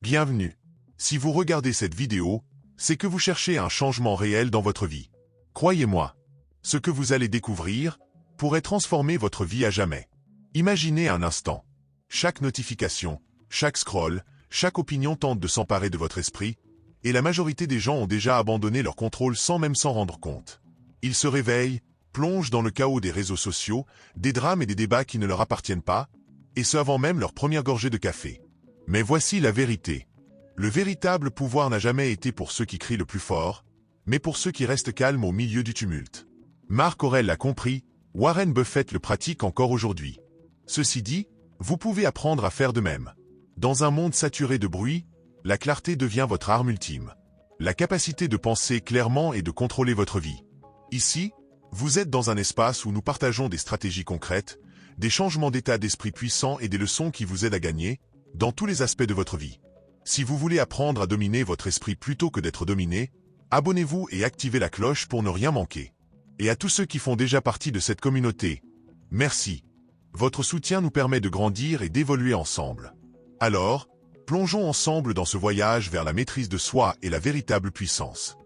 Bienvenue. Si vous regardez cette vidéo, c'est que vous cherchez un changement réel dans votre vie. Croyez-moi, ce que vous allez découvrir pourrait transformer votre vie à jamais. Imaginez un instant. Chaque notification, chaque scroll, chaque opinion tente de s'emparer de votre esprit, et la majorité des gens ont déjà abandonné leur contrôle sans même s'en rendre compte. Ils se réveillent, plongent dans le chaos des réseaux sociaux, des drames et des débats qui ne leur appartiennent pas, et ce avant même leur première gorgée de café. Mais voici la vérité. Le véritable pouvoir n'a jamais été pour ceux qui crient le plus fort, mais pour ceux qui restent calmes au milieu du tumulte. Marc Aurèle l'a compris, Warren Buffett le pratique encore aujourd'hui. Ceci dit, vous pouvez apprendre à faire de même. Dans un monde saturé de bruit, la clarté devient votre arme ultime. La capacité de penser clairement et de contrôler votre vie. Ici, vous êtes dans un espace où nous partageons des stratégies concrètes, des changements d'état d'esprit puissants et des leçons qui vous aident à gagner, dans tous les aspects de votre vie. Si vous voulez apprendre à dominer votre esprit plutôt que d'être dominé, abonnez-vous et activez la cloche pour ne rien manquer. Et à tous ceux qui font déjà partie de cette communauté, merci. Votre soutien nous permet de grandir et d'évoluer ensemble. Alors, plongeons ensemble dans ce voyage vers la maîtrise de soi et la véritable puissance.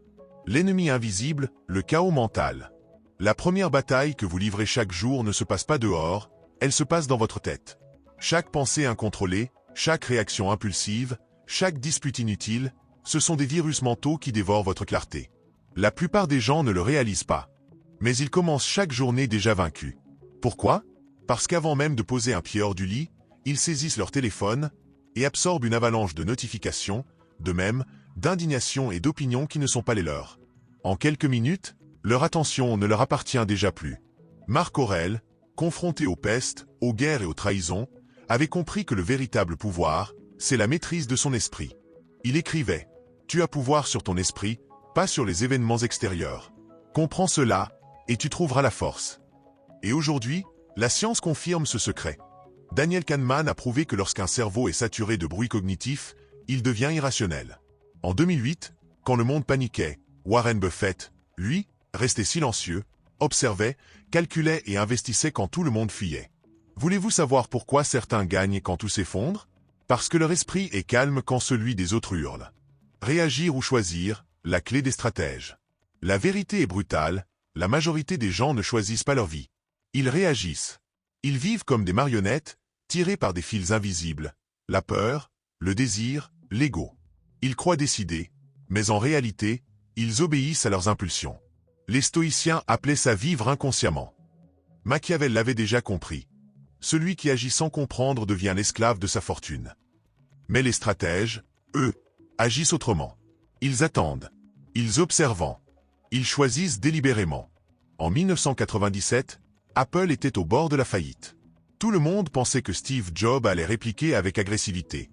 L'ennemi invisible, le chaos mental. La première bataille que vous livrez chaque jour ne se passe pas dehors, elle se passe dans votre tête. Chaque pensée incontrôlée, chaque réaction impulsive, chaque dispute inutile, ce sont des virus mentaux qui dévorent votre clarté. La plupart des gens ne le réalisent pas. Mais ils commencent chaque journée déjà vaincus. Pourquoi? Parce qu'avant même de poser un pied hors du lit, ils saisissent leur téléphone et absorbent une avalanche de notifications, de mèmes, d'indignation et d'opinions qui ne sont pas les leurs. En quelques minutes, leur attention ne leur appartient déjà plus. Marc Aurèle, confronté aux pestes, aux guerres et aux trahisons, avait compris que le véritable pouvoir, c'est la maîtrise de son esprit. Il écrivait « Tu as pouvoir sur ton esprit, pas sur les événements extérieurs. Comprends cela, et tu trouveras la force. » Et aujourd'hui, la science confirme ce secret. Daniel Kahneman a prouvé que lorsqu'un cerveau est saturé de bruit cognitif, il devient irrationnel. En 2008, quand le monde paniquait, Warren Buffett, lui, restait silencieux, observait, calculait et investissait quand tout le monde fuyait. Voulez-vous savoir pourquoi certains gagnent quand tout s'effondre? Parce que leur esprit est calme quand celui des autres hurle. Réagir ou choisir, la clé des stratèges. La vérité est brutale, la majorité des gens ne choisissent pas leur vie. Ils réagissent. Ils vivent comme des marionnettes, tirés par des fils invisibles. La peur, le désir, l'ego. Ils croient décider, mais en réalité, ils obéissent à leurs impulsions. Les stoïciens appelaient ça vivre inconsciemment. Machiavel l'avait déjà compris. Celui qui agit sans comprendre devient l'esclave de sa fortune. Mais les stratèges, eux, agissent autrement. Ils attendent. Ils observent. Ils choisissent délibérément. En 1997, Apple était au bord de la faillite. Tout le monde pensait que Steve Jobs allait répliquer avec agressivité.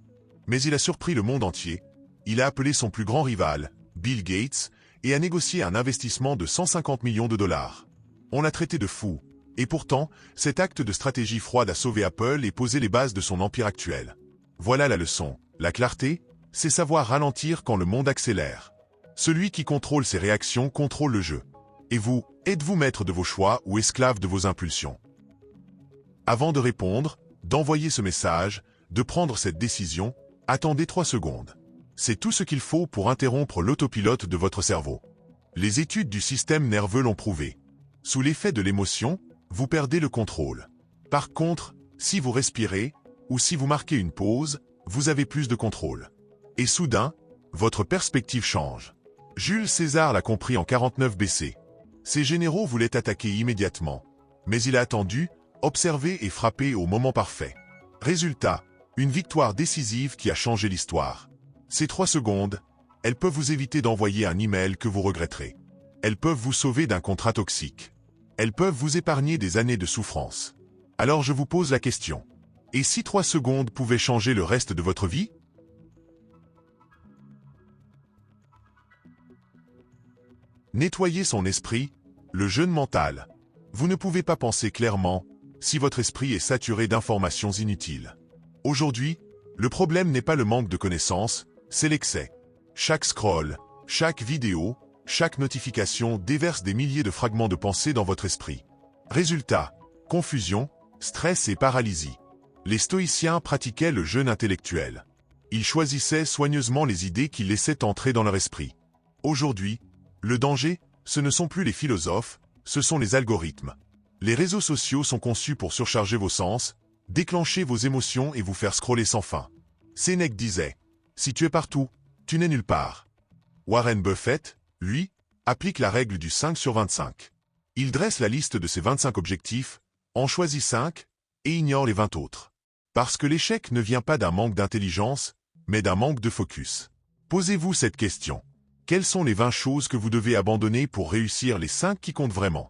Mais il a surpris le monde entier. Il a appelé son plus grand rival, Bill Gates, et a négocié un investissement de 150 millions de dollars. On l'a traité de fou. Et pourtant, cet acte de stratégie froide a sauvé Apple et posé les bases de son empire actuel. Voilà la leçon. La clarté, c'est savoir ralentir quand le monde accélère. Celui qui contrôle ses réactions contrôle le jeu. Et vous, êtes-vous maître de vos choix ou esclave de vos impulsions? Avant de répondre, d'envoyer ce message, de prendre cette décision, attendez 3 secondes. C'est tout ce qu'il faut pour interrompre l'autopilote de votre cerveau. Les études du système nerveux l'ont prouvé. Sous l'effet de l'émotion, vous perdez le contrôle. Par contre, si vous respirez, ou si vous marquez une pause, vous avez plus de contrôle. Et soudain, votre perspective change. Jules César l'a compris en 49 BC. Ses généraux voulaient attaquer immédiatement. Mais il a attendu, observé et frappé au moment parfait. Résultat, une victoire décisive qui a changé l'histoire. Ces 3 secondes, elles peuvent vous éviter d'envoyer un email que vous regretterez. Elles peuvent vous sauver d'un contrat toxique. Elles peuvent vous épargner des années de souffrance. Alors je vous pose la question. Et si 3 secondes pouvaient changer le reste de votre vie? Nettoyer son esprit, le jeûne mental. Vous ne pouvez pas penser clairement si votre esprit est saturé d'informations inutiles. Aujourd'hui, le problème n'est pas le manque de connaissances, c'est l'excès. Chaque scroll, chaque vidéo, chaque notification déverse des milliers de fragments de pensée dans votre esprit. Résultat, confusion, stress et paralysie. Les stoïciens pratiquaient le jeûne intellectuel. Ils choisissaient soigneusement les idées qu'ils laissaient entrer dans leur esprit. Aujourd'hui, le danger, ce ne sont plus les philosophes, ce sont les algorithmes. Les réseaux sociaux sont conçus pour surcharger vos sens, déclencher vos émotions et vous faire scroller sans fin. Sénèque disait « Si tu es partout, tu n'es nulle part ». Warren Buffett, lui, applique la règle du 5 sur 25. Il dresse la liste de ses 25 objectifs, en choisit 5 et ignore les 20 autres. Parce que l'échec ne vient pas d'un manque d'intelligence, mais d'un manque de focus. Posez-vous cette question. Quelles sont les 20 choses que vous devez abandonner pour réussir les 5 qui comptent vraiment?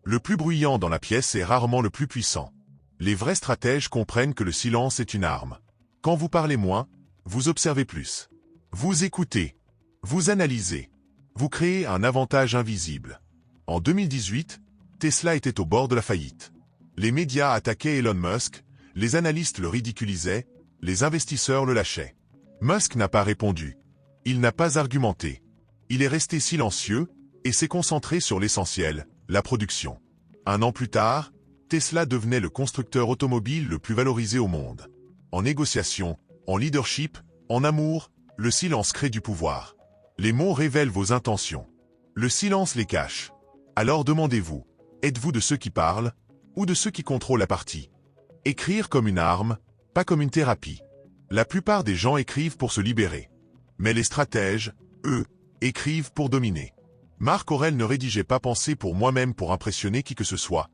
Le plus bruyant dans la pièce est rarement le plus puissant. Les vrais stratèges comprennent que le silence est une arme. Quand vous parlez moins, vous observez plus. Vous écoutez. Vous analysez. Vous créez un avantage invisible. En 2018, Tesla était au bord de la faillite. Les médias attaquaient Elon Musk, les analystes le ridiculisaient, les investisseurs le lâchaient. Musk n'a pas répondu. Il n'a pas argumenté. Il est resté silencieux et s'est concentré sur l'essentiel, la production. Un an plus tard, Tesla devenait le constructeur automobile le plus valorisé au monde. En négociation, en leadership, en amour, le silence crée du pouvoir. Les mots révèlent vos intentions. Le silence les cache. Alors demandez-vous, êtes-vous de ceux qui parlent ou de ceux qui contrôlent la partie? Écrire comme une arme, pas comme une thérapie. La plupart des gens écrivent pour se libérer. Mais les stratèges, eux, écrivent pour dominer. Marc Aurèle ne rédigeait pas Penser pour moi-même pour impressionner qui que ce soit.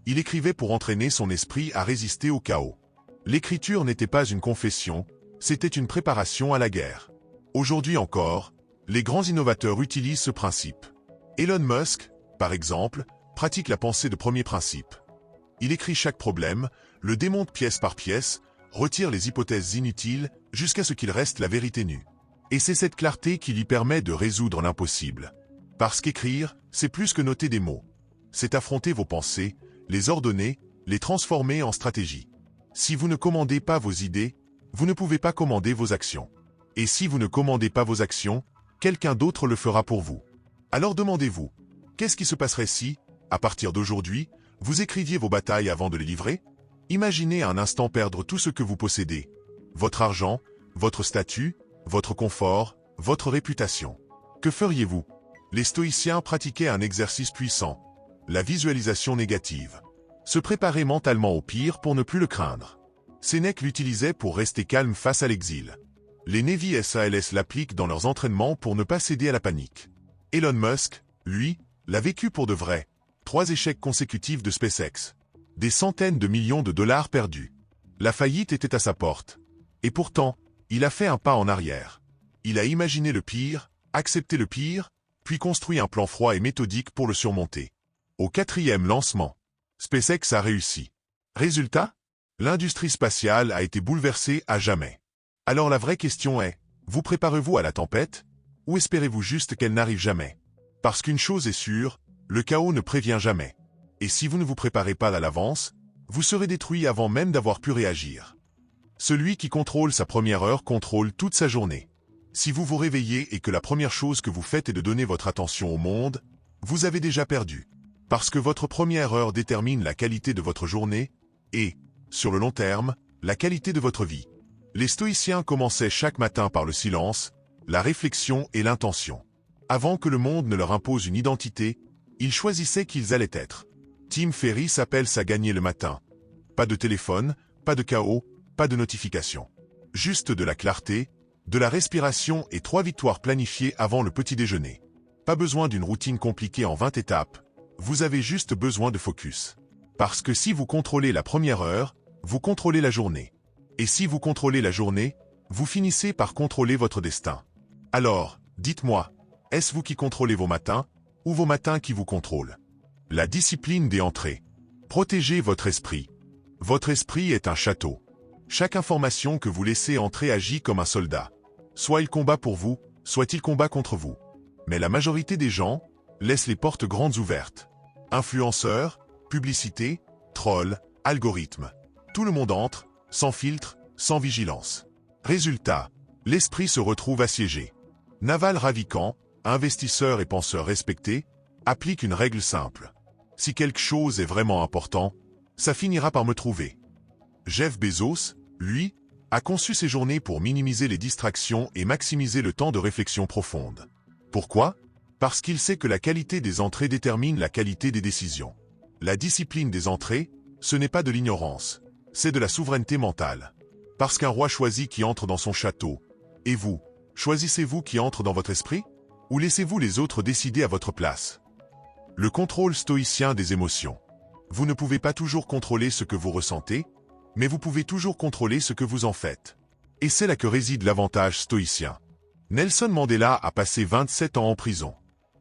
Il écrivait pour entraîner son esprit à résister au chaos. L'écriture n'était pas une confession, c'était une préparation à la guerre. Aujourd'hui encore, les grands innovateurs utilisent ce principe. Elon Musk, par exemple, pratique la pensée de premier principe. Il écrit chaque problème, le démonte pièce par pièce, retire les hypothèses inutiles jusqu'à ce qu'il reste la vérité nue. Et c'est cette clarté qui lui permet de résoudre l'impossible. Parce qu'écrire, c'est plus que noter des mots. C'est affronter vos pensées, les ordonner, les transformer en stratégie. Si vous ne commandez pas vos idées, vous ne pouvez pas commander vos actions. Et si vous ne commandez pas vos actions, quelqu'un d'autre le fera pour vous. Alors demandez-vous, qu'est-ce qui se passerait si, à partir d'aujourd'hui, vous écriviez vos batailles avant de les livrer? Imaginez un instant perdre tout ce que vous possédez. Votre argent, votre statut, votre confort, votre réputation. Que feriez-vous? Les stoïciens pratiquaient un exercice puissant, la visualisation négative. Se préparer mentalement au pire pour ne plus le craindre. Sénèque l'utilisait pour rester calme face à l'exil. Les Navy SEALs l'appliquent dans leurs entraînements pour ne pas céder à la panique. Elon Musk, lui, l'a vécu pour de vrai. 3 échecs consécutifs de SpaceX. Des centaines de millions de dollars perdus. La faillite était à sa porte. Et pourtant, il a fait un pas en arrière. Il a imaginé le pire, accepté le pire, puis construit un plan froid et méthodique pour le surmonter. Au 4e lancement, SpaceX a réussi. Résultat? L'industrie spatiale a été bouleversée à jamais. Alors la vraie question est, vous préparez-vous à la tempête? Ou espérez-vous juste qu'elle n'arrive jamais? Parce qu'une chose est sûre, le chaos ne prévient jamais. Et si vous ne vous préparez pas à l'avance, vous serez détruit avant même d'avoir pu réagir. Celui qui contrôle sa première heure contrôle toute sa journée. Si vous vous réveillez et que la première chose que vous faites est de donner votre attention au monde, vous avez déjà perdu. Parce que votre première heure détermine la qualité de votre journée et, sur le long terme, la qualité de votre vie. Les stoïciens commençaient chaque matin par le silence, la réflexion et l'intention. Avant que le monde ne leur impose une identité, ils choisissaient qui ils allaient être. Tim Ferriss appelle ça gagner le matin. Pas de téléphone, pas de chaos, pas de notification. Juste de la clarté, de la respiration et 3 victoires planifiées avant le petit déjeuner. Pas besoin d'une routine compliquée en 20 étapes, vous avez juste besoin de focus. Parce que si vous contrôlez la première heure, vous contrôlez la journée. Et si vous contrôlez la journée, vous finissez par contrôler votre destin. Alors, dites-moi, est-ce vous qui contrôlez vos matins, ou vos matins qui vous contrôlent? La discipline des entrées. Protégez votre esprit. Votre esprit est un château. Chaque information que vous laissez entrer agit comme un soldat. Soit il combat pour vous, soit il combat contre vous. Mais la majorité des gens laissent les portes grandes ouvertes. Influenceurs, publicité, trolls, algorithmes. Tout le monde entre, sans filtre, sans vigilance. Résultat, l'esprit se retrouve assiégé. Naval Ravikant, investisseur et penseur respecté, applique une règle simple. Si quelque chose est vraiment important, ça finira par me trouver. Jeff Bezos, lui, a conçu ses journées pour minimiser les distractions et maximiser le temps de réflexion profonde. Pourquoi? Parce qu'il sait que la qualité des entrées détermine la qualité des décisions. La discipline des entrées, ce n'est pas de l'ignorance, c'est de la souveraineté mentale. Parce qu'un roi choisit qui entre dans son château. Et vous, choisissez-vous qui entre dans votre esprit? Ou laissez-vous les autres décider à votre place? Le contrôle stoïcien des émotions. Vous ne pouvez pas toujours contrôler ce que vous ressentez, mais vous pouvez toujours contrôler ce que vous en faites. Et c'est là que réside l'avantage stoïcien. Nelson Mandela a passé 27 ans en prison.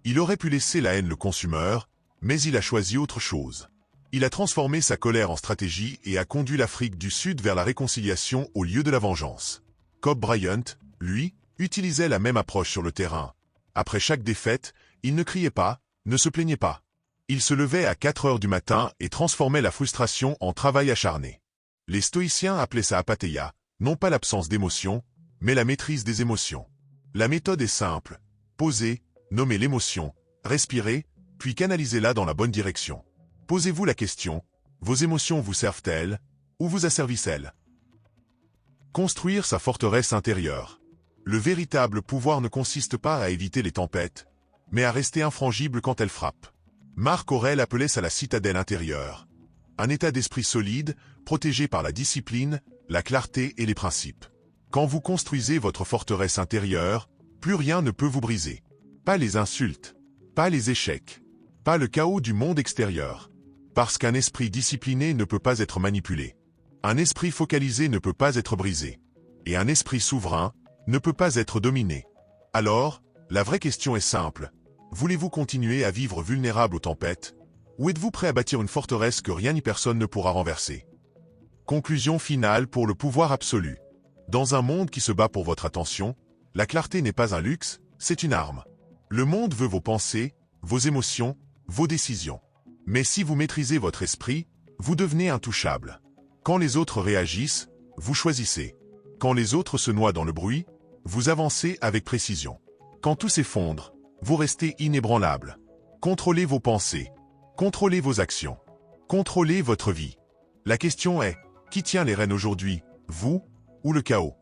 Il aurait pu laisser la haine le consumeur, mais il a choisi autre chose. Il a transformé sa colère en stratégie et a conduit l'Afrique du Sud vers la réconciliation au lieu de la vengeance. Kobe Bryant, lui, utilisait la même approche sur le terrain. Après chaque défaite, il ne criait pas, ne se plaignait pas. Il se levait à 4 heures du matin et transformait la frustration en travail acharné. Les stoïciens appelaient ça apatheia, non pas l'absence d'émotion, mais la maîtrise des émotions. La méthode est simple. Posez, nommez l'émotion, respirez, puis canalisez-la dans la bonne direction. Posez-vous la question, vos émotions vous servent-elles, ou vous asservissent-elles? Construire sa forteresse intérieure. Le véritable pouvoir ne consiste pas à éviter les tempêtes, mais à rester infrangible quand elles frappent. Marc Aurèle appelait ça la citadelle intérieure. Un état d'esprit solide, protégé par la discipline, la clarté et les principes. Quand vous construisez votre forteresse intérieure, plus rien ne peut vous briser. Pas les insultes, pas les échecs, pas le chaos du monde extérieur. Parce qu'un esprit discipliné ne peut pas être manipulé. Un esprit focalisé ne peut pas être brisé. Et un esprit souverain ne peut pas être dominé. Alors, la vraie question est simple. Voulez-vous continuer à vivre vulnérable aux tempêtes? Ou êtes-vous prêt à bâtir une forteresse que rien ni personne ne pourra renverser? Conclusion finale pour le pouvoir absolu. Dans un monde qui se bat pour votre attention, la clarté n'est pas un luxe, c'est une arme. Le monde veut vos pensées, vos émotions, vos décisions. Mais si vous maîtrisez votre esprit, vous devenez intouchable. Quand les autres réagissent, vous choisissez. Quand les autres se noient dans le bruit, vous avancez avec précision. Quand tout s'effondre, vous restez inébranlable. Contrôlez vos pensées. Contrôlez vos actions. Contrôlez votre vie. La question est, qui tient les rênes aujourd'hui, vous ou le chaos?